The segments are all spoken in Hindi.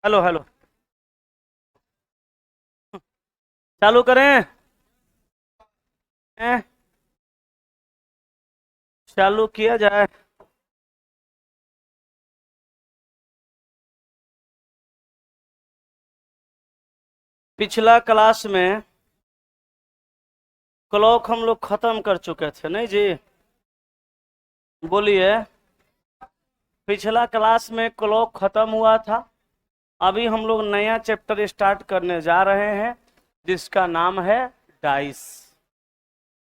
Hello hello. चालू करें? हैं? चालू किया जाए। पिछला क्लास में क्लॉक हम लोग खत्म कर चुके थे, नहीं जी? बोलिए। पिछला क्लास में क्लॉक खत्म हुआ था। अभी हम लोग नया चैप्टर स्टार्ट करने जा रहे हैं, जिसका नाम है डाइस।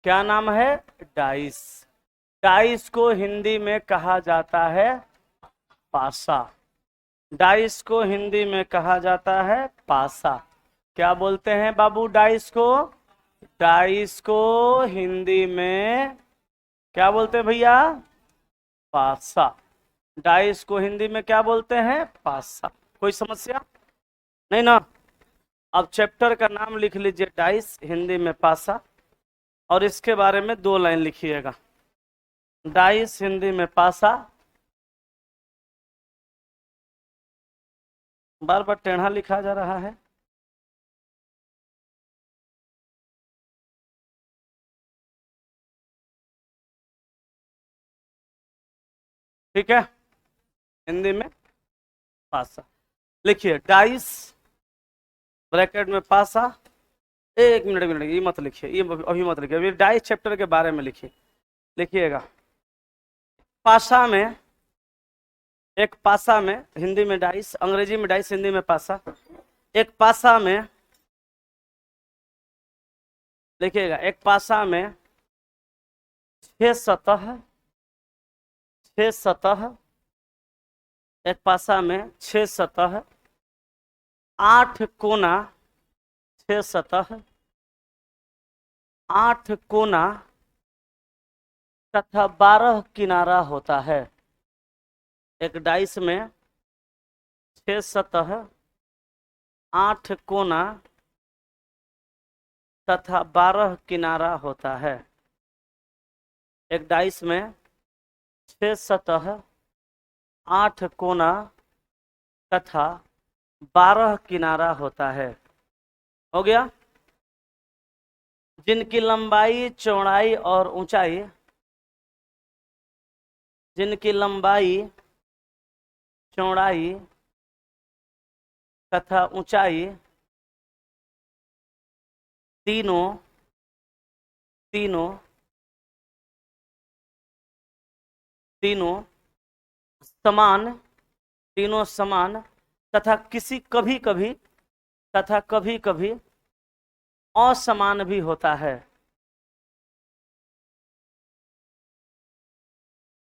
क्या नाम है? डाइस। डाइस को हिंदी में कहा जाता है पासा। डाइस को हिंदी में कहा जाता है पासा। क्या बोलते हैं बाबू डाइस को? डाइस को हिंदी में क्या बोलते हैं भैया? पासा। डाइस को हिंदी में क्या बोलते हैं? पासा। कोई समस्या नहीं ना? अब चैप्टर का नाम लिख लीजिए, डाइस हिंदी में पासा, और इसके बारे में 2 लाइन लिखिएगा। डाइस हिंदी में पासा। बार बार टेढ़ा लिखा जा रहा है। ठीक है, हिंदी में पासा लिखिए। डाइस ब्रैकेट में पासा। एक मिनट मिनट, ये मत लिखिए, ये अभी मत लिखिए, अभी डाइस चैप्टर के बारे में लिखिए। लिखिएगा पासा में, एक पासा में, हिंदी में डाइस, अंग्रेजी में डाइस, हिंदी में पासा। एक पासा में लिखिएगा, एक पासा में 6 सतह, 6 सतह। एक पासा में 6 सतह, 8 कोना, 6 सतह, 8 कोना तथा 12 किनारा होता है। एक डाइस में 6 सतह, 8 कोना तथा 12 किनारा होता है। एक डाइस में 6 सतह, 8 कोना तथा 12 किनारा होता है। हो गया? जिनकी लंबाई, चौड़ाई और ऊंचाई, जिनकी लंबाई, चौड़ाई तथा ऊंचाई तीनों तीनों तीनों समान, तीनों समान तथा कभी कभी तथा कभी कभी असमान भी होता है।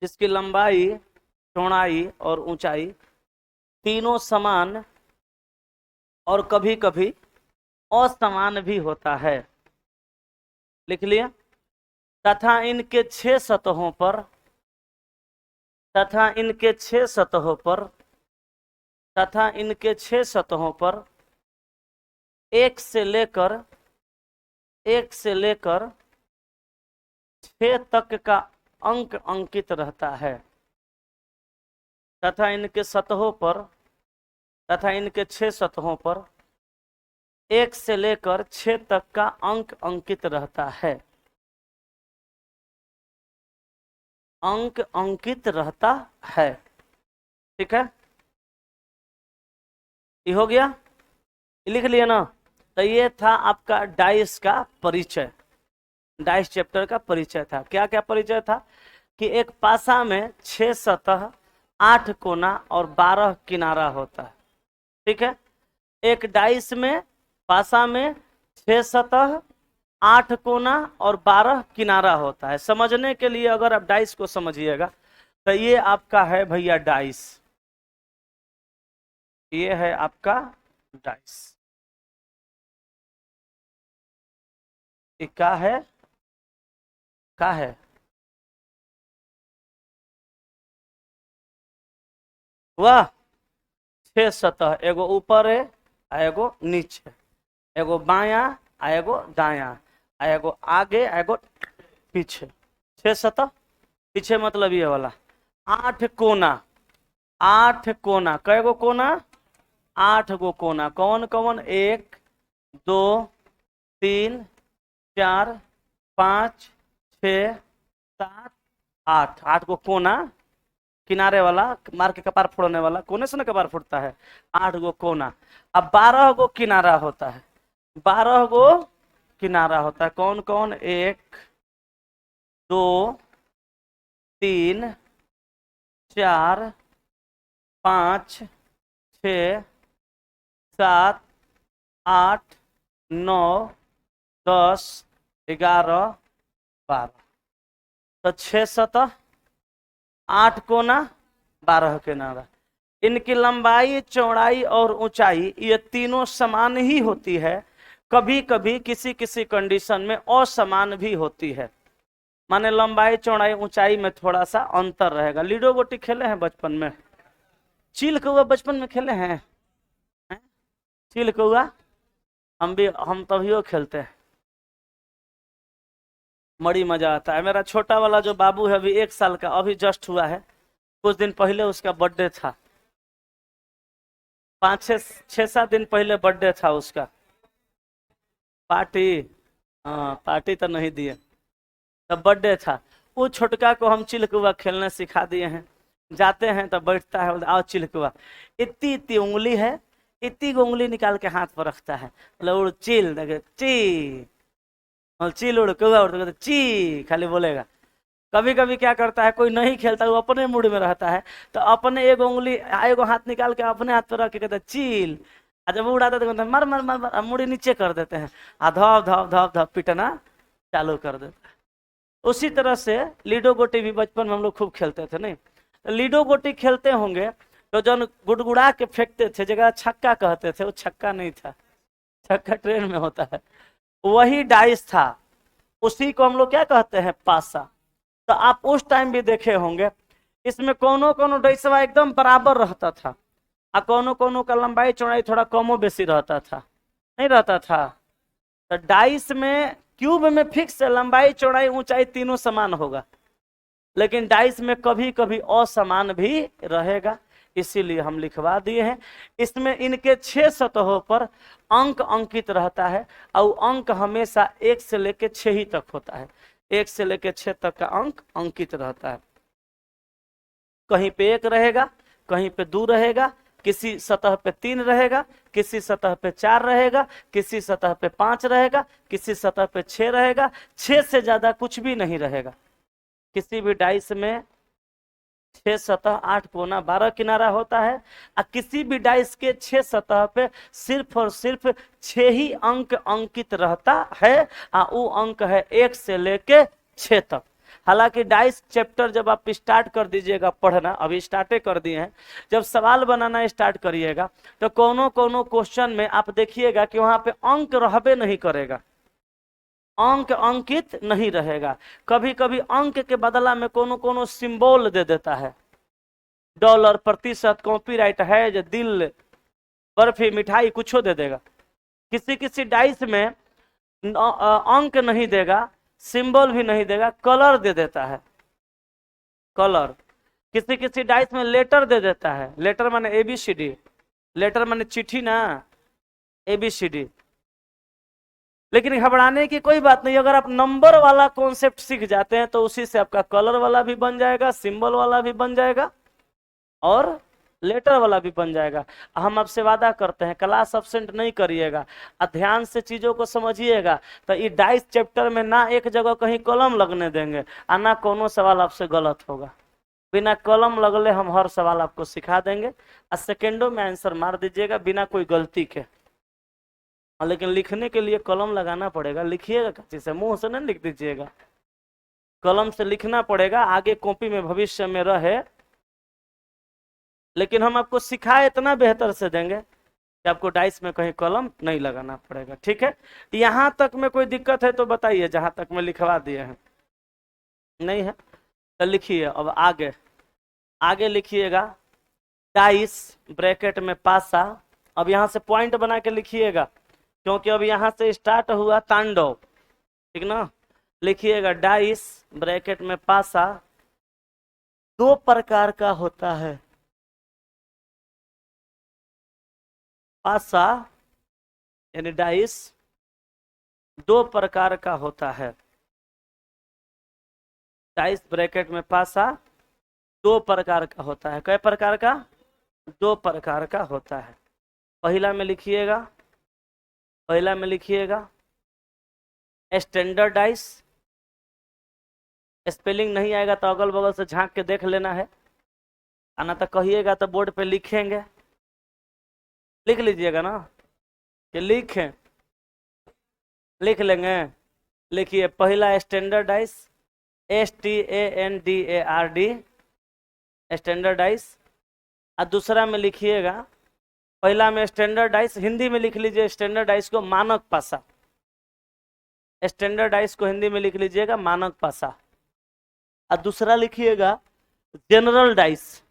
जिसकी लंबाई, चौड़ाई और ऊंचाई तीनों समान और कभी कभी असमान भी होता है। लिख लिया? तथा इनके 6 सतहों पर, तथा इनके 6 सतहों पर, तथा इनके 6 सतहों पर एक से लेकर 6 तक का अंक अंकित रहता है। तथा इनके सतहों पर, तथा इनके 6 सतहों पर 1 से लेकर 6 तक का अंक अंकित रहता है। अंक अंकित रहता है। ठीक है, ये हो गया? लिख लिया ना? तो ये था आपका डाइस का परिचय। डाइस चैप्टर का परिचय था। क्या क्या परिचय था? कि एक पासा में 6 सतह, 8 कोना और 12 किनारा होता है। ठीक है, एक डाइस में, पासा में 6 सतह, 8 कोना और 12 किनारा होता है। समझने के लिए अगर आप डाइस को समझिएगा तो ये आपका है भैया डाइस। ये है आपका डाइस। ये क्या है? क्या है? वाह! 6 सतह, एगो ऊपर है आ एगो नीचे, एगो बाया आ एगो दाया, आ एगो आगे आ एगो पीछे। 6 सतह, पीछे मतलब ये वाला। 8 कोना, 8 कोना, कैगो कोना? 8 गो कोना। कौन कौन? 1 2 3 4 5 6 7 8। 8 गो कोना, किनारे वाला, मार के कपार फोड़ने वाला, कोने से ना कपार फूटता है। 8 गो कोना। अब 12 गो किनारा होता है। 12 गो किनारा होता है। कौन कौन? 1 2 3 4 5 6 7 8 9 10 11 12। तो 6 7 8 कोना 12 किनारा। इनकी लंबाई, चौड़ाई और ऊंचाई ये तीनों समान ही होती है। कभी कभी किसी किसी कंडीशन में असमान भी होती है, माने लंबाई चौड़ाई ऊंचाई में थोड़ा सा अंतर रहेगा। लीडो गोटी खेले हैं बचपन में? चील कौआ बचपन में खेले हैं? हैं? चील कौआ हम तभियो खेलते हैं, बड़ी मजा आता है। मेरा छोटा वाला जो बाबू है अभी 1 साल का, अभी जस्ट हुआ है, कुछ दिन पहले उसका बर्थडे था। 5 6 7 दिन पहले बर्थडे था उसका। पार्टी? हाँ, पार्टी तो नहीं दिए, तब बर्थडे था। वो छोटका को हम चिलकुआ खेलने सिखा दिए हैं। जाते हैं तो बैठता है, बोलता आओ चिलकुआ। इतनी इतनी उंगली है, इतनी उंगली निकाल के हाथ पर रखता है, बोले उड़ चिल, देखे ची, और चिल उड़ कौआ उड़, ची खाली बोलेगा। कभी कभी क्या करता है, कोई नहीं खेलता, वो अपने मूड में रहता है, तो अपने एक उंगली एगो हाथ निकाल के अपने हाथ पर रख के कहता है चील। और जब वो उड़ाता है तो कहता है मर मर मर मर, मुड़ी नीचे कर देते हैं, आ धप धप धप धप पिटना चालू कर देते हैं। उसी तरह से लीडो गोटी भी बचपन में हम लोग खूब खेलते थे। नहीं तो लीडो गोटी खेलते होंगे तो जब गुड़गुड़ा के फेंकते थे, जगह छक्का कहते थे, वो छक्का नहीं था, छक्का ट्रेन में होता है, वही डाइस था, उसी को हम लोग क्या कहते हैं? पासा। तो आप उस टाइम भी देखे होंगे, इसमें कोनो कोनो डाइसवा एकदम बराबर रहता था, और कोनो कोनो का लंबाई चौड़ाई थोड़ा कमो बेसी रहता था, नहीं रहता था। तो डाइस में, क्यूब में फिक्स लंबाई चौड़ाई ऊंचाई तीनों समान होगा, लेकिन डाइस में कभी कभी असमान भी रहेगा, इसीलिए हम लिखवा दिए हैं। इसमें इनके 6 सतहों पर अंक अंकित रहता है, और अंक हमेशा 1 से लेकर 6 ही तक होता है। 1 से लेकर 6 तक का अंक अंकित रहता है। कहीं पे 1 रहेगा, कहीं पे 2 रहेगा, किसी सतह पे 3 रहेगा, किसी सतह पे 4 रहेगा, किसी सतह पे 5 रहेगा, किसी सतह पे 6 रहेगा। 6 से ज्यादा कुछ भी नहीं रहेगा। किसी भी डाइस में 6 सतह 8 कोना 12 किनारा होता है, और किसी भी डाइस के 6 सतह पे सिर्फ और सिर्फ 6 ही अंक अंकित रहता है, और वो अंक है 1 से लेके 6 तक। हालांकि डाइस चैप्टर जब आप स्टार्ट कर दीजिएगा पढ़ना, अभी स्टार्टे कर दिए हैं, जब सवाल बनाना स्टार्ट करिएगा तो कोनो कोनो क्वेश्चन में आप देखिएगा कि वहां पे अंक रहबे नहीं करेगा, अंक अंकित नहीं रहेगा। कभी कभी अंक के बदला में कोनो कोनो सिंबल दे देता है, डॉलर, प्रतिशत, कॉपीराइट, है दिल, बर्फी, मिठाई, कुछ दे देगा। किसी किसी डाइस में अंक नहीं देगा, सिंबल भी नहीं देगा, कलर दे देता है, कलर। किसी किसी डाइस में लेटर दे देता है, लेटर माने ABCD, लेटर माने चिट्ठी ना, ABCD। लेकिन घबराने की कोई बात नहीं, अगर आप नंबर वाला कॉन्सेप्ट सीख जाते हैं तो उसी से आपका कलर वाला भी बन जाएगा, सिंबल वाला भी बन जाएगा, और लेटर वाला भी बन जाएगा। हम आपसे वादा करते हैं क्लास अब्सेंट नहीं करिएगा, ध्यान से चीजों को समझिएगा। तो ये डाइस चैप्टर में ना एक जगह कहीं कलम लगने देंगे, और ना कोनो सवाल आपसे गलत होगा। बिना कलम लगले हम हर सवाल आपको सिखा देंगे, और सेकेंडों में आंसर मार दीजिएगा बिना कोई गलती के। लेकिन लिखने के लिए कलम लगाना पड़ेगा, लिखिएगा कच्ची से, मुंह से नहीं लिख दीजिएगा, कलम से लिखना पड़ेगा, आगे कॉपी में भविष्य में रहे। लेकिन हम आपको सिखाए इतना बेहतर से देंगे कि आपको डाइस में कहीं कलम नहीं लगाना पड़ेगा। ठीक है, यहां तक में कोई दिक्कत है तो बताइए, जहां तक में लिखवा दिए हैं। नहीं है तो लिखिए। अब आगे आगे लिखिएगा, डाइस ब्रैकेट में पासा। अब यहां से पॉइंट बना के लिखिएगा, क्योंकि अब यहां से स्टार्ट हुआ तांडव, ठीक ना। लिखिएगा डाइस ब्रैकेट में पासा 2 प्रकार का होता है। पासा यानी डाइस दो प्रकार का होता है। डाइस ब्रैकेट में पासा दो प्रकार का होता है। कई प्रकार का? दो प्रकार का होता है। पहला में लिखिएगा, पहला में लिखिएगा स्टैंडर्ड डाइस। स्पेलिंग नहीं आएगा तो अगल बगल से झांक के देख लेना है, आना तो कहिएगा तो बोर्ड पे लिखेंगे, लिख लीजिएगा ना कि लिखें, लिख लेंगे। लिखिए पहला standard dice, STANDARD standard dice. और दूसरा में लिखिएगा, पहला में स्टैंडर्ड डाइस हिंदी में लिख लीजिए, स्टैंडर्ड डाइस को मानक पासा। स्टैंडर्ड डाइस को हिंदी में लिख लीजिएगा मानक पासा। और दूसरा लिखिएगा जनरल डाइस।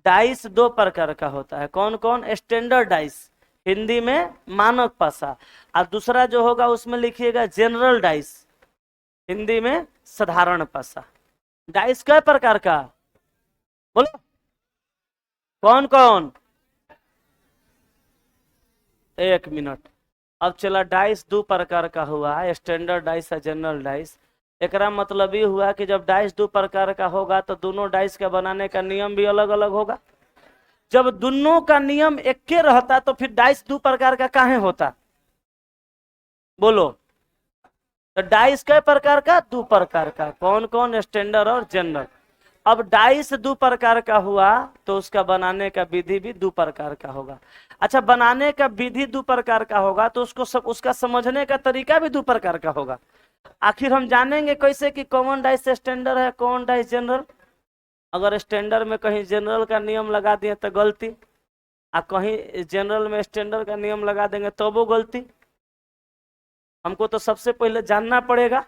डाइस दो प्रकार का होता है। कौन कौन? स्टैंडर्ड डाइस हिंदी में मानक पासा, और दूसरा जो होगा उसमें लिखिएगा जनरल डाइस हिंदी में साधारण पासा। डाइस कई प्रकार का? बोलो कौन कौन? एक मिनट। अब चला, डाइस दो प्रकार का हुआ, स्टैंडर्ड डाइस और जनरल डाइस। एकरा मतलब ये हुआ कि जब डाइस दो प्रकार का होगा तो दोनों डाइस का बनाने का नियम भी अलग अलग होगा। जब दोनों का नियम एक के रहता तो फिर डाइस दो प्रकार का काहे होता? बोलो। तो डाइस कई प्रकार का? दो प्रकार का। कौन कौन? स्टैंडर्ड और जनरल। अब डाइस दो प्रकार का हुआ तो उसका बनाने का विधि भी दो प्रकार का होगा। अच्छा, बनाने का विधि दो प्रकार का होगा तो उसका समझने का तरीका भी दो प्रकार का होगा। आखिर हम जानेंगे कैसे कि कौन डाइस स्टैंडर्ड है, कौन डाइस जनरल? अगर स्टैंडर्ड में कहीं जनरल का नियम लगा दिए तो गलती, और कहीं जनरल में स्टैंडर्ड का नियम लगा देंगे तो वो गलती। हमको तो सबसे पहले जानना पड़ेगा,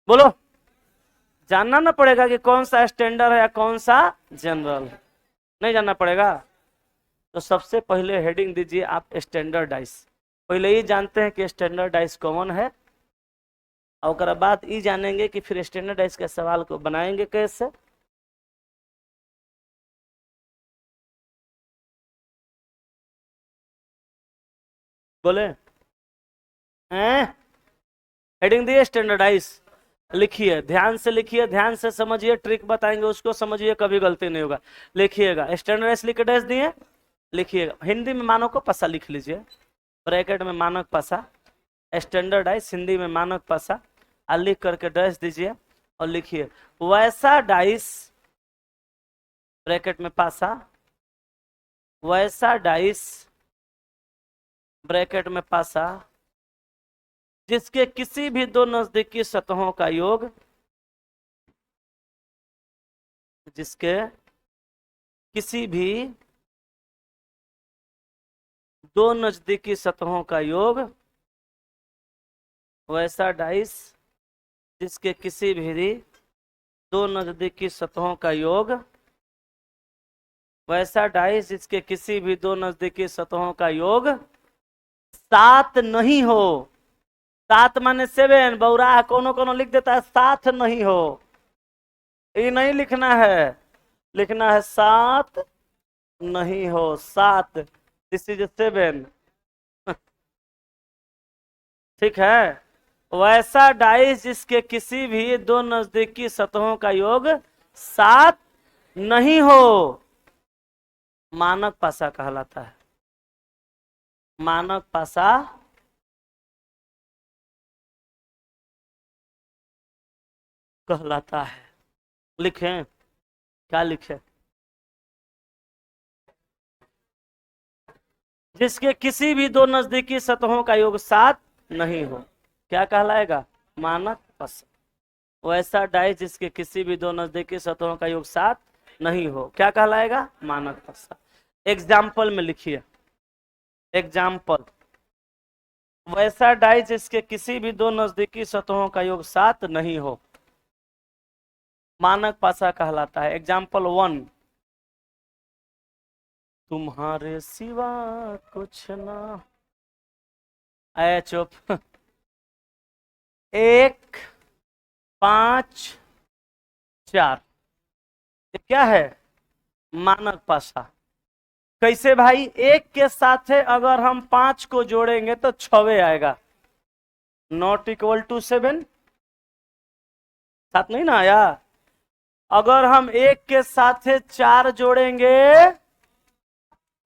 बोलो, जानना ना पड़ेगा कि कौन सा स्टैंडर्ड है या कौन सा जनरल है। नहीं जानना पड़ेगा? तो सबसे पहले हेडिंग दीजिए आप स्टैंडर्ड डाइस। पहले ये जानते हैं कि स्टैंडर्ड डाइस कौन है, और उसके बाद ये जानेंगे कि फिर स्टैंडर्ड डाइस के सवाल को बनाएंगे कैसे। बोले हैं? हेडिंग दिए स्टैंडर्डाइज। लिखिए, ध्यान से लिखिए, ध्यान से समझिए, ट्रिक बताएंगे उसको समझिए, कभी गलती नहीं होगा। लिखिएगा स्टैंडर्डाइज, लिख के डैश दिए, लिखिएगा हिंदी में मानक को पासा लिख लीजिए, ब्रैकेट में मानक पासा, स्टैंडर्डाइज हिंदी में मानक पासा, और लिख करके डैश दीजिए और लिखिए वैसा डाइस ब्रैकेट में पासा, वैसा डाइस ब्रैकेट में पासा जिसके किसी भी दो नजदीकी सतहों का योग, जिसके किसी भी दो नजदीकी सतहों का योग, वैसा डाइस जिसके किसी भी दो नजदीकी सतहों का योग, वैसा डाइस जिसके किसी भी दो नजदीकी सतहों का योग सात नहीं हो। सात माने सेवन, बौरा कोनो कोनो लिख देता है सात नहीं हो, ये नहीं लिखना है, लिखना है सात नहीं हो, सात, दिस इज सेवन। ठीक है, वैसा डाइस जिसके किसी भी दो नजदीकी सतहों का योग सात नहीं हो, मानक पासा कहलाता है। मानक पासा कहलाता है। लिखें, क्या लिखें? जिसके किसी भी दो नजदीकी सतहों का योग सात नहीं हो, क्या कहलाएगा? मानक पासा। वैसा डाइस जिसके किसी भी दो नजदीकी सतहों का योग सात नहीं हो, क्या कहलाएगा? मानक पासा। एग्जाम्पल में लिखिए, एग्जाम्पल, वैसा डाइस जिसके किसी भी दो नजदीकी सतहों का योग सात नहीं हो, मानक पासा कहलाता है। एग्जाम्पल वन, तुम्हारे सिवा कुछ ना, आया चुप। एक, पांच, चार, ये क्या है? मानक पासा। कैसे भाई? एक के साथ है अगर हम 5 को जोड़ेंगे तो 6 आएगा, नॉट इक्वल टू 7। साथ नहीं ना आया? अगर हम एक के साथ है 4 जोड़ेंगे,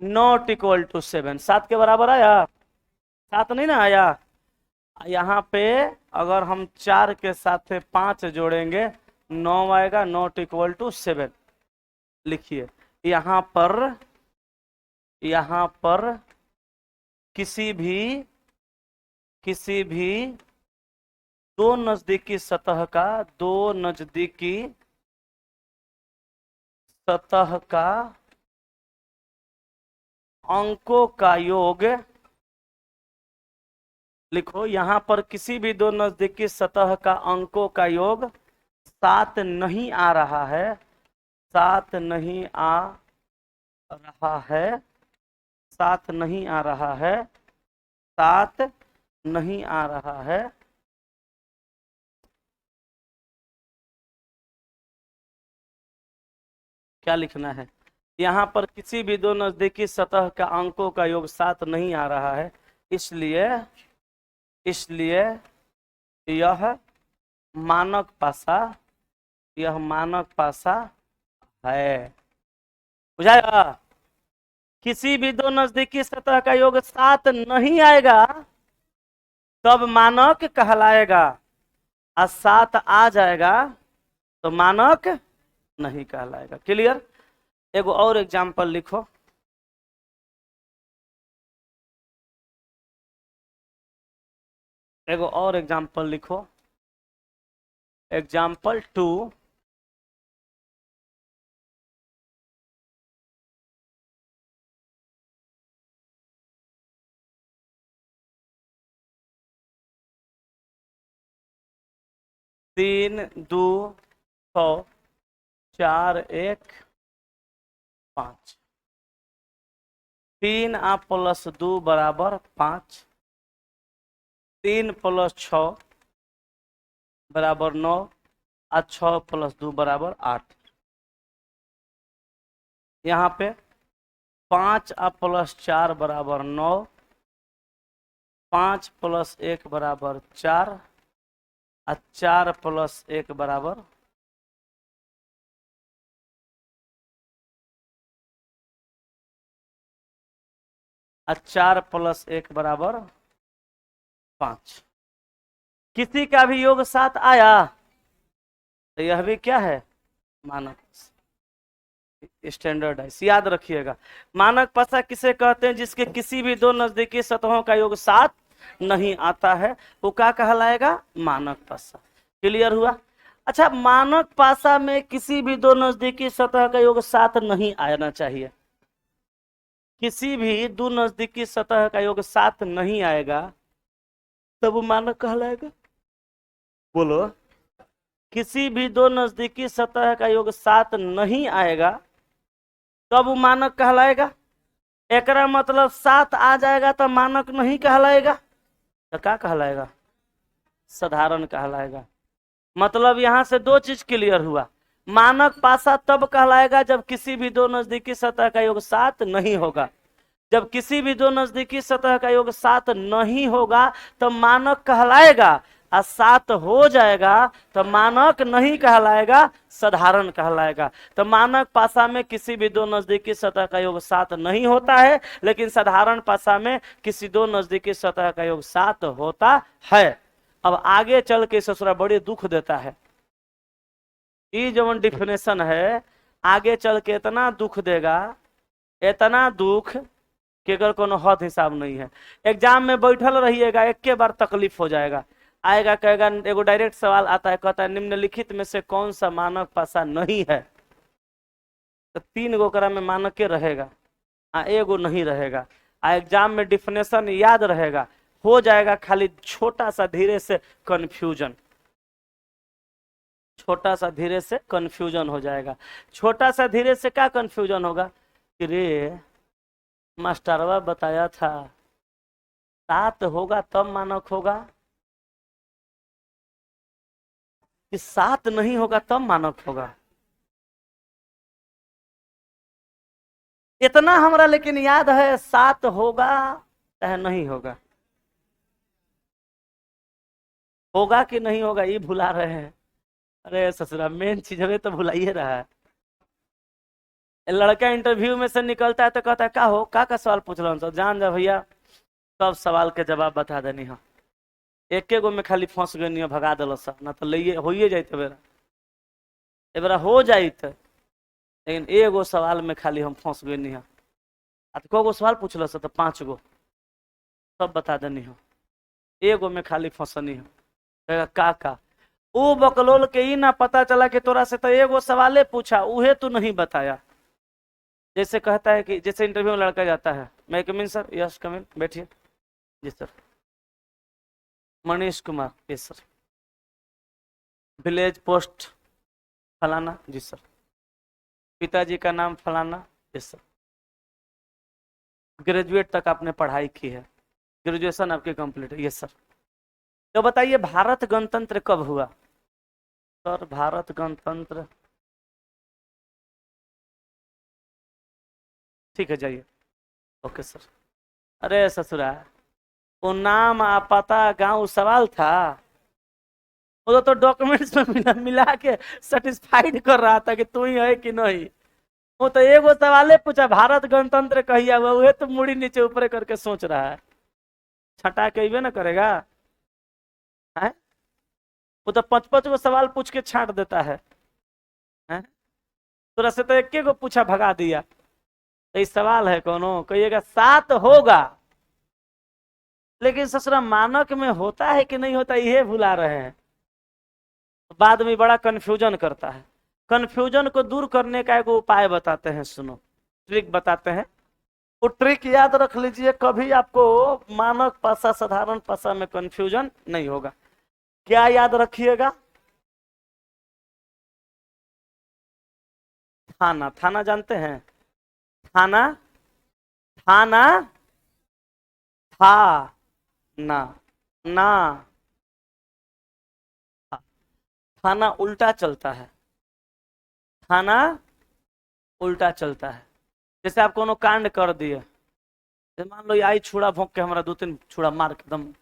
नॉट इक्वल टू 7, 7 के बराबर आया? 7 नहीं ना आया? यहाँ पे अगर हम 4 के साथ 5 जोड़ेंगे 9 आएगा, नॉट इक्वल टू 7। लिखिए यहाँ पर किसी भी दो नजदीकी सतह का अंकों का योग, लिखो यहाँ पर किसी भी दो नजदीकी सतह का अंकों का योग 7 नहीं आ रहा है, 7 नहीं आ रहा है, 7 नहीं आ रहा है, 7 नहीं आ रहा है, क्या लिखना है? यहाँ पर किसी भी दो नजदीकी सतह का अंकों का योग 7 नहीं आ रहा है, इसलिए यह मानक पासा है। बुझाया? किसी भी दो नजदीकी सतह का योग 7 नहीं आएगा तब मानक कहलाएगा, और 7 आ जाएगा तो मानक नहीं कहलाएगा। क्लियर? एगो और एग्जाम्पल लिखो। एग्जाम्पल 2। तीन 2 6 4 1 5। 3 प्लस 2 बराबर 5, 3 प्लस 6 बराबर 9, और 6 प्लस 2 बराबर 8। यहाँ पे 5 प्लस 4 बराबर 9, 5 प्लस 1 बराबर 4, और 4 प्लस 1 बराबर 4 प्लस 1 बराबर 5। किसी का भी योग 7 आया तो यह भी क्या है? मानक स्टैंडर्डाइज। याद रखिएगा, मानक पासा किसे कहते हैं? जिसके किसी भी दो नजदीकी सतहों का योग 7 नहीं आता है, वो क्या कहलाएगा? मानक पासा। क्लियर हुआ? अच्छा, मानक पासा में किसी भी दो नजदीकी सतह का योग 7 नहीं आना चाहिए। किसी भी दो नजदीकी सतह का योग 7 नहीं आएगा तब वो मानक कहलाएगा। बोलो। किसी भी दो नजदीकी सतह का योग 7 नहीं आएगा तब वो मानक कहलाएगा। एकरा मतलब 7 आ जाएगा तो मानक नहीं कहलाएगा, तो क्या कहलाएगा? साधारण कहलाएगा। मतलब यहां से दो चीज क्लियर हुआ। मानक पासा तब कहलाएगा जब किसी भी दो नजदीकी सतह का योग 7 नहीं होगा। जब किसी भी दो नजदीकी सतह का योग 7 नहीं होगा तो मानक कहलाएगा, और 7 हो जाएगा तो मानक नहीं कहलाएगा, साधारण कहलाएगा। तो मानक पासा में किसी भी दो नजदीकी सतह का योग 7 नहीं होता है, लेकिन साधारण पासा में किसी दो नजदीकी सतह का योग 7 होता है। अब आगे चल के ससुरा बड़े दुख देता है। ये जो डिफिनेशन है आगे चल के इतना दुख देगा, इतना दुख कि अगर कोनो हद हिसाब नहीं है। एग्जाम में बैठल रहिएगा, एक के बार तकलीफ हो जाएगा। आएगा कहेगा, एगो डायरेक्ट सवाल आता है, कहता है निम्नलिखित में से कौन सा मानक पासा नहीं है? तो 3 गो करा में मानक के रहेगा, एगो नहीं रहेगा। एग्जाम में डिफिनेशन याद रहेगा, हो जाएगा खाली छोटा सा धीरे से कंफ्यूजन, छोटा सा धीरे से कंफ्यूजन हो जाएगा। छोटा सा धीरे से क्या कंफ्यूजन होगा कि रे मास्टरवा बताया था 7 होगा तब मानक होगा, कि 7 नहीं होगा तब मानक होगा। इतना हमरा लेकिन याद है, 7 होगा चाहे नहीं होगा, होगा कि नहीं होगा ये भुला रहे हैं। अरे ससुरा मेन चीज हमें तो भुलाइए रहा है। लड़का इंटरव्यू में से निकलता है तो कहता है का हो का सवाल पूछ रहा हूँ, जान जा भैया सब सवाल के जवाब बता देनी है, एके गो में खाली फंस गई नहीं भगा दिल सब, ना तो ले होइए जाते बेरा, ए बेरा हो जाते, लेकिन एगो सवाल में खाली हम फंस गई नहीं। को गो सवाल पूछल तो 5 गो सब बता देनी है, एगो में खाली फंसनी है। का वो बकलोल के ही ना पता चला कि तोरा से तो एगो सवाले पूछा, उहे तू नहीं बताया। जैसे कहता है कि जैसे इंटरव्यू में लड़का जाता है, मैं कमिन सर, यस कमिन, बैठिए, जी sir, Manish Kumar, yes sir, village post फलाना, जी सर, पिताजी का नाम फलाना, यस सर, ग्रेजुएट तक आपने पढ़ाई की है, ग्रेजुएशन आपकी कंप्लीट है, यस सर। तो बताइए भारत गणतंत्र कब हुआ? सर भारत गणतंत्र, ठीक है जाइए, ओके सर। अरे ससुरा वो नाम आ पता गांव सवाल था, वो तो डॉक्यूमेंट्स में मिला के सेटिस्फाइड कर रहा था कि तू ही है कि नहीं। वो तो एगो सवाले पूछा भारत गणतंत्र कहिया हुआ, वह तो मुड़ी नीचे ऊपर करके सोच रहा है, छटा के अबे ना करेगा है? वो तो 5-5 गो सवाल पूछ के छांट देता है, तो से तो एक गो पूछा भगा दिया। तो ये सवाल है कोनो, कहिएगा 7 होगा, लेकिन ससुरा मानक में होता है कि नहीं होता ये भुला रहे हैं, बाद में बड़ा कंफ्यूजन करता है। कंफ्यूजन को दूर करने का एक उपाय बताते हैं, सुनो, ट्रिक बताते हैं। वो ट्रिक याद रख लीजिए, कभी आपको मानक भाषा साधारण भाषा में कंफ्यूजन नहीं होगा। क्या याद रखिएगा? थाना, थाना जानते हैं? थाना, थाना, था ना, ना, थाना उल्टा चलता है, थाना उल्टा चलता है। जैसे आप कोनो कांड कर दिए, मान लो आई छुड़ा भोंक के हमारा 2-3 छुड़ा मार के दम,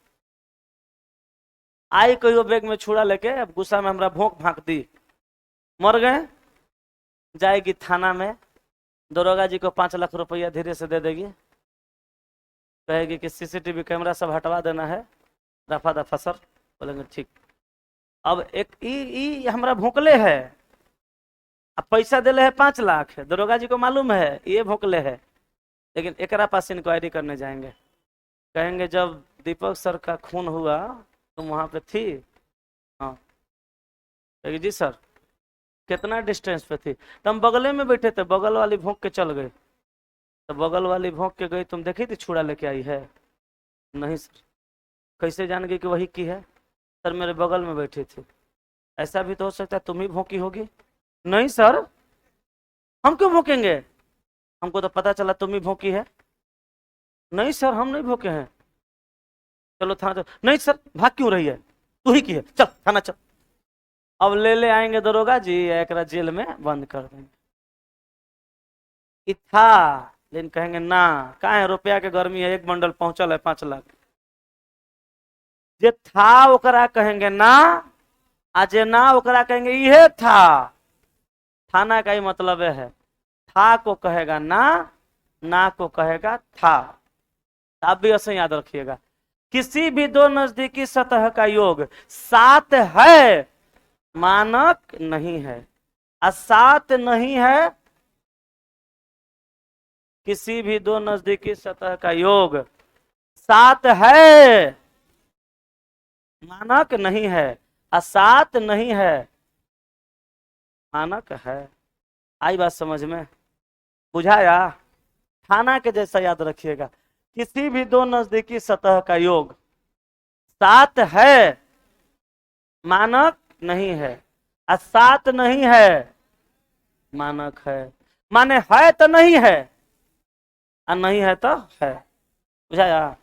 आई कहियो बैग में छुड़ा लेके अब गुस्सा में हमारा भोंक भांक दी, मर गए, जाएगी थाना में, दरोगा जी को 5 लाख रुपया धीरे से दे देगी, कहेगी कि सीसीटीवी कैमरा सब हटवा देना है, दफा दफा सर, बोलेंगे ठीक। अब एक ई हमारा भोंकले है, अब पैसा दिले है 5 लाख, दरोगा जी को मालूम है ये भोंकले है, लेकिन एकरा पास इंक्वायरी करने जाएंगे, कहेंगे जब दीपक सर का खून हुआ तुम वहां पे थी? हाँ। कहेगी जी सर। कितना डिस्टेंस पे थी? तो हम बगले में बैठे थे, बगल वाली भोंक के चल गए, तो बगल वाली भोंक के गई, तुम देखी थी छुड़ा लेके आई है? नहीं सर। कैसे जान गई कि वही की है? सर मेरे बगल में बैठी थी। ऐसा भी तो हो सकता है तुम ही भोंकी होगी। नहीं सर, हम क्यों भोंकेंगे, हमको तो पता चला तुम ही भोंकी है। नहीं सर हम नहीं भोंके हैं। चलो थाना, नहीं सर भाग क्यों रही है, तू ही की है, चल थाना चल। अब ले आएंगे दरोगा जी, एक जेल में बंद कर देंगे। था, लेकिन कहेंगे ना, कहाँ है रुपया के गर्मी है, 1 बंडल पहुंचल है 5 लाख। जे था ओकरा कहेंगे ना, आज ना ओकरा कहेंगे ये था। थाना का ही मतलब है, था को कहेगा ना को कहेगा था। आप भी ऐसे याद रखिएगा, किसी भी 2 नजदीकी सतह का योग 7 है, मानक नहीं है, 7 नहीं है। किसी भी 2 नजदीकी सतह का योग 7 है, मानक नहीं है, 7 नहीं है, मानक है। आई बात समझ में? बुझाया? थाना के जैसा याद रखिएगा, किसी भी 2 नजदीकी सतह का योग 7 है, मानक नहीं है, 7 नहीं है, मानक है। माने है तो नहीं है, और नहीं है तो है। बुझाया?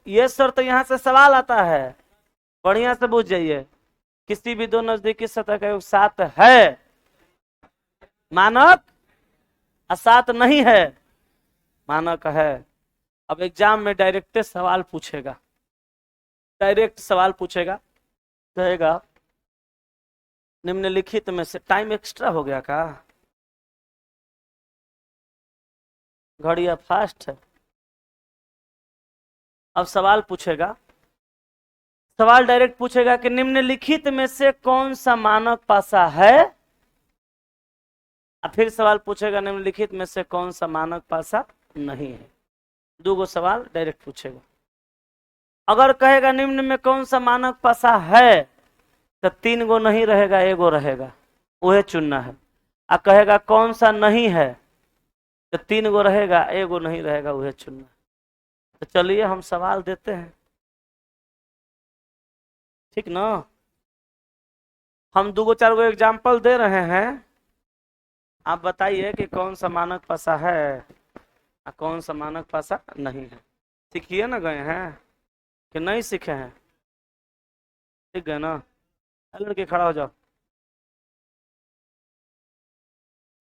ये सर तो यहां से सवाल आता है, बढ़िया से बुझ जाइए। किसी भी 2 नजदीकी सतह का योग 7 है, मानक असात नहीं है, मानक है। अब एग्जाम में डायरेक्ट सवाल पूछेगा, डायरेक्ट सवाल पूछेगा, कहेगा निम्नलिखित में से, टाइम एक्स्ट्रा हो गया का, घड़िया फास्ट है। अब सवाल पूछेगा, सवाल डायरेक्ट पूछेगा कि निम्नलिखित में से कौन सा मानक पासा है, और फिर सवाल पूछेगा निम्नलिखित में से कौन सा मानक पासा नहीं है। दो गो सवाल डायरेक्ट पूछेगा। अगर कहेगा निम्न में कौन सा मानक पासा है, तो 3 गो नहीं रहेगा, एगो रहेगा, वह चुनना है। आ कहेगा कौन सा नहीं है, तो 3 गो रहेगा, एगो नहीं रहेगा, वह चुनना है। तो चलिए हम सवाल देते हैं, ठीक ना। हम 2 गो 4 गो एग्जाम्पल दे रहे हैं, आप बताइए कि कौन सा मानक पासा है और कौन सा मानक पासा नहीं है। सीखिए ना, गए हैं कि नहीं सीखे हैं? ठीक है ना। लड़के खड़ा हो जाओ।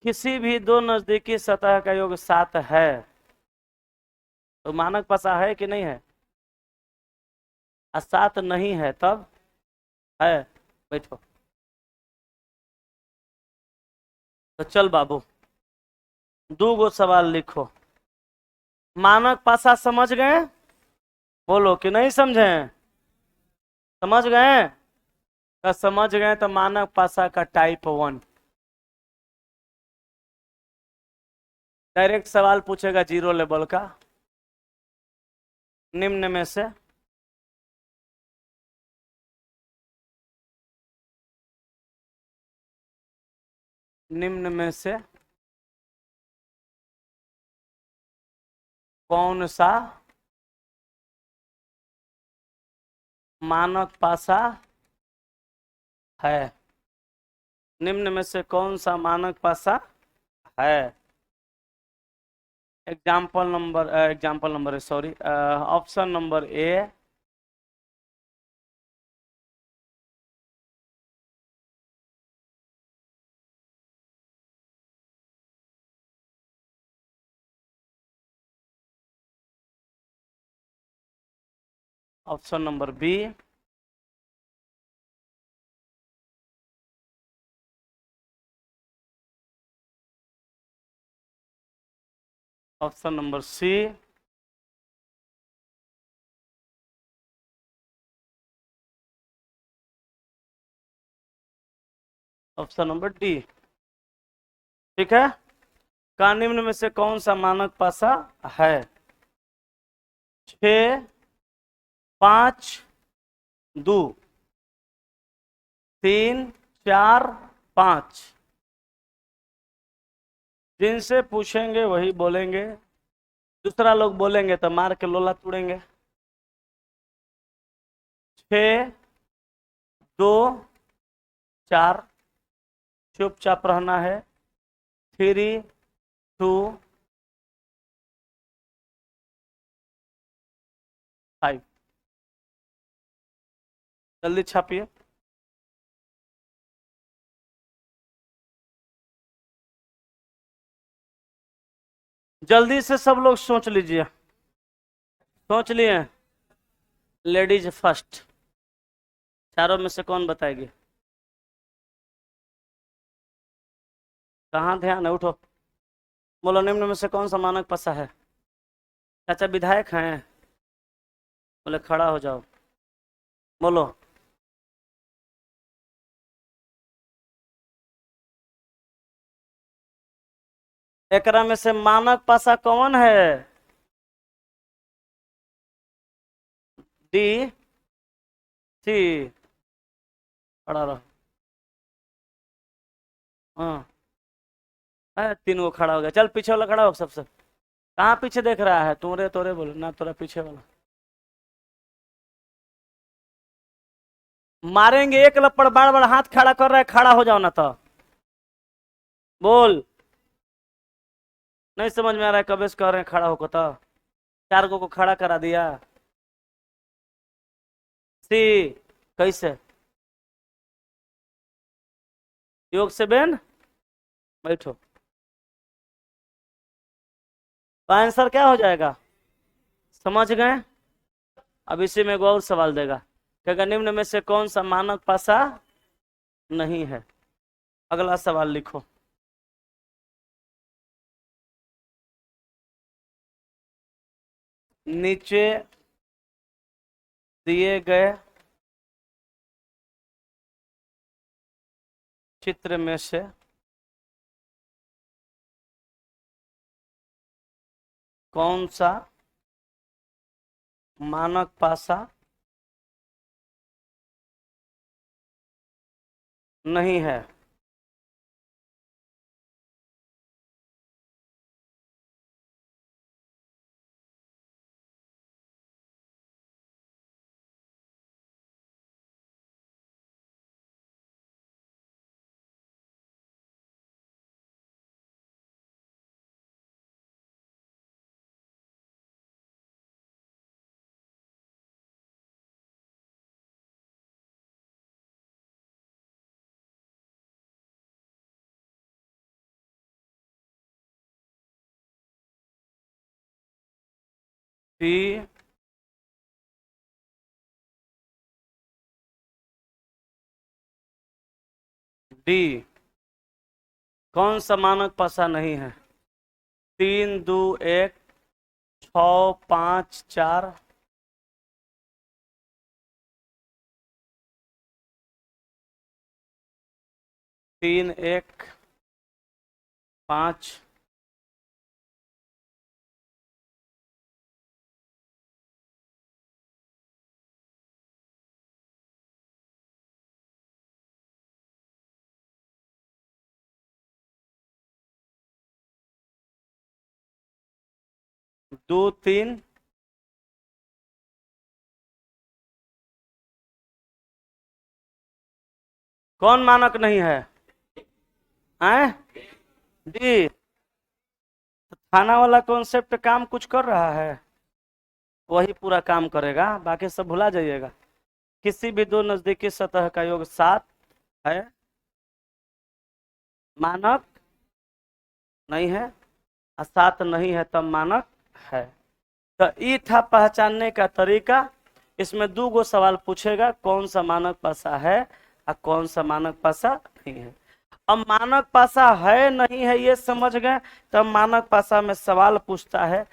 किसी भी दो नजदीकी सतह का योग 7 है, तो मानक पासा है कि नहीं है? 7 नहीं है तब है। बैठो। तो चल बाबू, 2 गो सवाल लिखो। मानक पासा समझ गए? बोलो कि नहीं समझे? समझ गए? तो समझ गए तो मानक पासा का टाइप 1। डायरेक्ट सवाल पूछेगा 0 लेवल का, निम्न में से निम्न में से कौन सा मानक पासा है, निम्न में से कौन सा मानक पासा है। Example number sorry, option number A, option number B, option number C, option number D. ठीक है। का निम्न में से कौन सा मानक पासा है? 6, 5, 2, 3, 4, 5। जिनसे पूछेंगे वही बोलेंगे, दूसरा लोग बोलेंगे तो मार के लोला तोड़ेंगे। 6, 2, 4, चुपचाप रहना है। 3, 2, 5। जल्दी छापिए। जल्दी से सब लोग सोच लीजिए। सोच लिए? Ladies first. चारों में से कौन बताएगी? कहाँ ध्यान है? उठो। बोलो निम्न में से कौन सा मानक पासा है? चाचा विधायक हैं? बोले खड़ा हो जाओ। बोलो। एकरा में से मानक पासा कौन है? डी, सी। खड़ा रहो। हाँ, 3 गो खड़ा हो गया। चल पीछे वाला खड़ा हो सबसे। कहाँ पीछे देख रहा है? तोरे तोरे बोलो ना, तोरा पीछे वाला। मारेंगे एक लपड़, बार बार हाथ खड़ा कर रहा है, खड़ा हो जाओ ना तो। बोल। नहीं समझ में आ रहा है? कब से कह रहे हैं खड़ा होकर तो। 4 गो को खड़ा करा दिया। सी। कैसे? योग से बेन। बैठो। तो आंसर क्या हो जाएगा, समझ गए। अब इसी में एगो और सवाल देगा, कहेगा निम्न में से कौन सा मानक पासा नहीं है। अगला सवाल लिखो। नीचे दिए गए चित्र में से कौन सा मानक पासा नहीं है। सी, डी, कौन सा मानक पासा नहीं है। 3 2 1 6 5 4, 3 1 5, 2 3, कौन मानक नहीं है, हैं, डी। थाना वाला कॉन्सेप्ट काम कुछ कर रहा है, वही पूरा काम करेगा, बाकी सब भुला जाइएगा। किसी भी दो नजदीकी सतह का योग 7 है, मानक नहीं है, और 7 नहीं है तब मानक है। तो ये था पहचानने का तरीका। इसमें दो गो सवाल पूछेगा, कौन सा मानक पासा है और कौन सा मानक पासा नहीं है। अब मानक पासा है नहीं है ये समझ गए, तब मानक पासा में सवाल पूछता है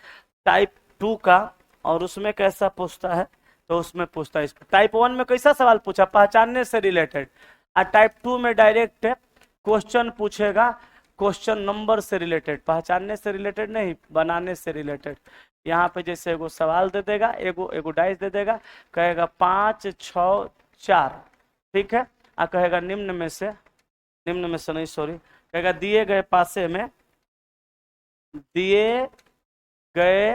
टाइप 2 का, और उसमें कैसा पूछता है, तो उसमें पूछता है टाइप 1 में कैसा सवाल पूछा, पहचानने से रिलेटेड, और टाइप 2 में डायरेक्ट क्वेश्चन पूछेगा, क्वेश्चन नंबर से रिलेटेड, पहचानने से रिलेटेड नहीं, बनाने से रिलेटेड। यहाँ पे जैसे एगो सवाल दे देगा, एगो एगो डाइस दे देगा, कहेगा 5 6 4, ठीक है, और कहेगा निम्न में से नहीं, सॉरी, कहेगा दिए गए गए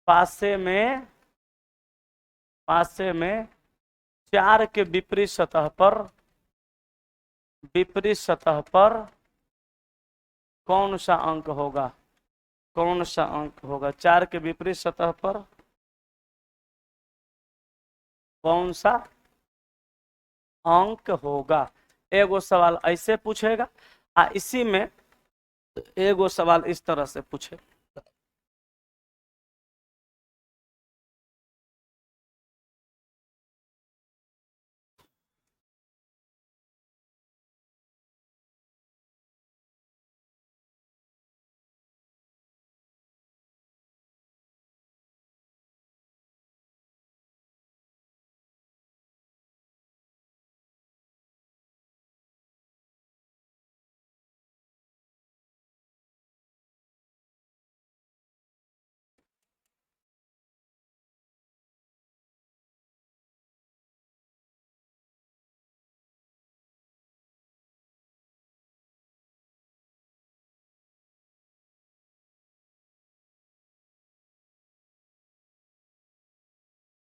पासे में 4 के विपरीत सतह पर कौन सा अंक होगा, कौन सा अंक होगा, 4 के विपरीत सतह पर कौन सा अंक होगा। एगो सवाल ऐसे पूछेगा, इसी में एगो सवाल इस तरह से पूछे।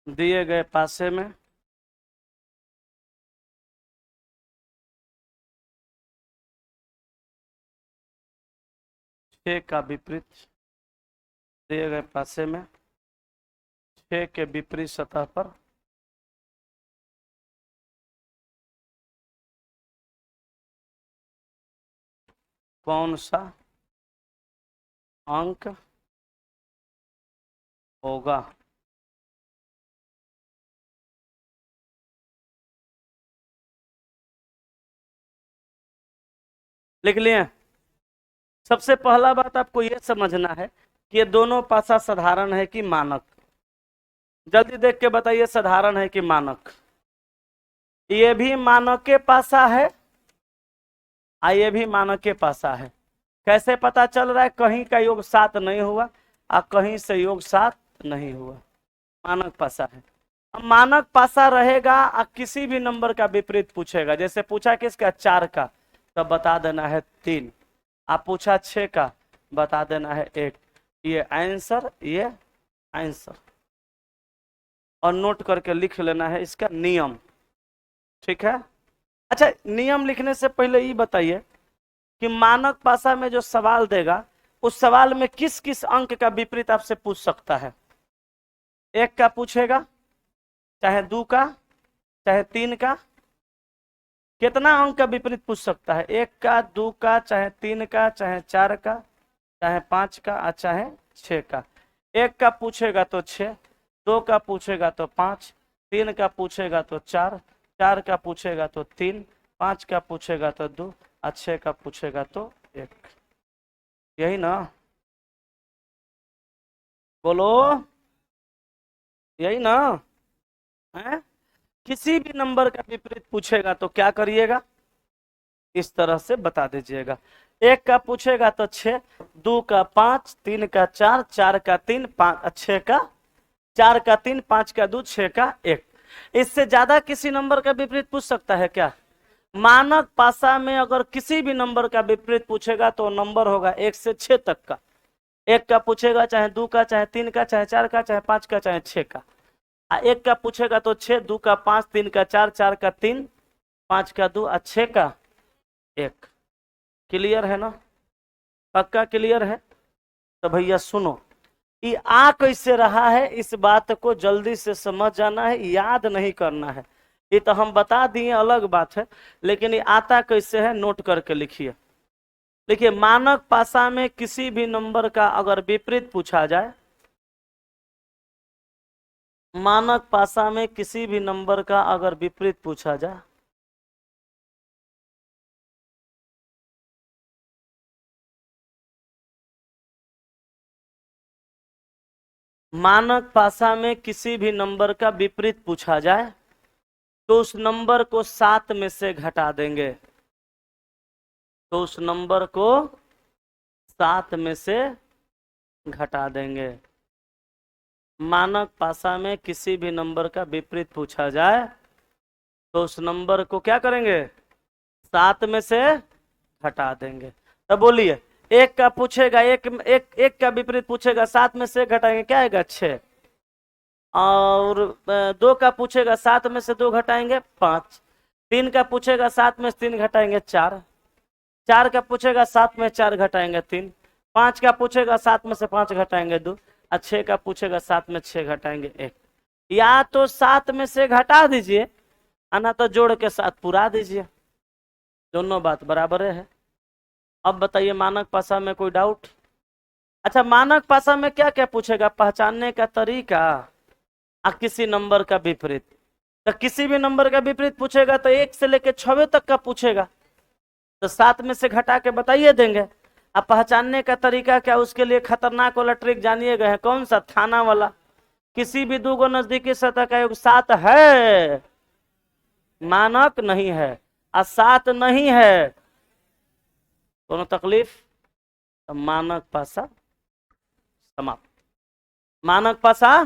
दिए गए पासे में छः का विपरीत, दिए गए पासे में 6 के विपरीत सतह पर कौन सा अंक होगा। लिख लिए? सबसे पहला बात आपको यह समझना है कि ये दोनों पासा साधारण है कि मानक। जल्दी देख के बताइए, साधारण है कि मानक? ये भी मानक के पासा है और ये भी मानक के पासा है। कैसे पता चल रहा है? कहीं का योग 7 नहीं हुआ और कहीं से योग 7 नहीं हुआ, मानक पासा है। अब मानक पासा रहेगा और किसी भी नंबर का विपरीत पूछेगा। जैसे पूछा किसका? 4 का, तो बता देना है 3। आप पूछा 6 का, बता देना है 1। ये आंसर, ये आंसर। और नोट करके लिख लेना है इसका नियम। ठीक है? अच्छा, नियम लिखने से पहले ये बताइए कि मानक पासा में जो सवाल देगा उस सवाल में किस किस अंक का विपरीत आपसे पूछ सकता है? 1 का पूछेगा, चाहे 2 का, चाहे 3 का। कितना अंक का विपरीत पूछ सकता है? 1 का, 2 का, चाहे 3 का, चाहे 4 का, चाहे 5 का और चाहे 6 का। 1 का पूछेगा तो 6, 2 का पूछेगा तो 5, 3 का पूछेगा तो 4, 4 का पूछेगा तो 3, 5 का पूछेगा तो 2 और 6 का पूछेगा तो 1। यही ना? बोलो, यही ना है? किसी भी नंबर का विपरीत पूछेगा तो क्या करिएगा? इस तरह से बता दीजिएगा। 1 का पूछेगा तो 6, 2 का 5, 3 का 4, 4 का 3, 5, 6 का 4 का 3, 5 का 2, 6 का 1। इससे ज्यादा किसी नंबर का विपरीत पूछ सकता है क्या? मानक पासा में अगर किसी भी नंबर का विपरीत पूछेगा तो नंबर होगा 1 से 6 तक का। 1 का पूछेगा, चाहे 2 का, चाहे 3 का, चाहे 4 का, चाहे 5 का, चाहे 6 का। 1 का पूछेगा तो 6, 2 का 5, 3 का 4, 4 का 3, 5 का 2 और 6 का 1। क्लियर है ना? पक्का क्लियर है? तो भैया सुनो, ये आ कैसे रहा है इस बात को जल्दी से समझ जाना है, याद नहीं करना है। ये तो हम बता दिए, अलग बात है, लेकिन ये आता कैसे है नोट करके लिखिए। देखिए, मानक पासा में किसी भी नंबर का अगर विपरीत पूछा जाए, मानक पासा में किसी भी नंबर का अगर विपरीत पूछा जाए, मानक पासा में किसी भी नंबर का विपरीत पूछा जाए तो उस नंबर को 7 में से घटा देंगे। तो उस नंबर को 7 में से घटा देंगे। मानक पासा में किसी भी नंबर का विपरीत पूछा जाए तो उस नंबर को क्या करेंगे? 7 में से घटा देंगे। तब बोलिए, 1 का पूछेगा, एक का विपरीत पूछेगा, 7 में से घटाएंगे, क्या आएगा? 6। और 2 का पूछेगा, 7 में से 2 घटाएंगे 5। 3 का पूछेगा, 7 में से 3 घटाएंगे 4। 4 का पूछेगा, 7 में 4 घटाएंगे 3। 5 का पूछेगा, 7 में से 5 घटाएंगे 2। और 6 का पूछेगा, 7 में 6 घटाएंगे 1। या तो 7 में से घटा दीजिए, ना तो जोड़ के 7 पूरा दीजिए, दोनों बात बराबर है। अब बताइए, मानक पासा में कोई डाउट? अच्छा, मानक पासा में क्या क्या पूछेगा? पहचानने का तरीका और किसी नंबर का विपरीत। तो किसी भी नंबर का विपरीत पूछेगा तो 1 से लेकर 6 तक का पूछेगा, तो 7 में से घटा के बताइए देंगे। अब पहचानने का तरीका क्या? उसके लिए खतरनाक वाला ट्रिक जानिए गए हैं, कौन सा? थाना वाला। किसी भी 2 को नजदीकी सतह का योग 7 है, मानक नहीं है, और 7 नहीं है, दोनों तकलीफ। तो मानक पासा समाप्त, मानक पासा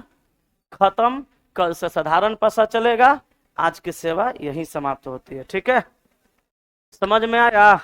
खत्म। कल से साधारण पासा चलेगा। आज की सेवा यही समाप्त होती है। ठीक है? समझ में आया?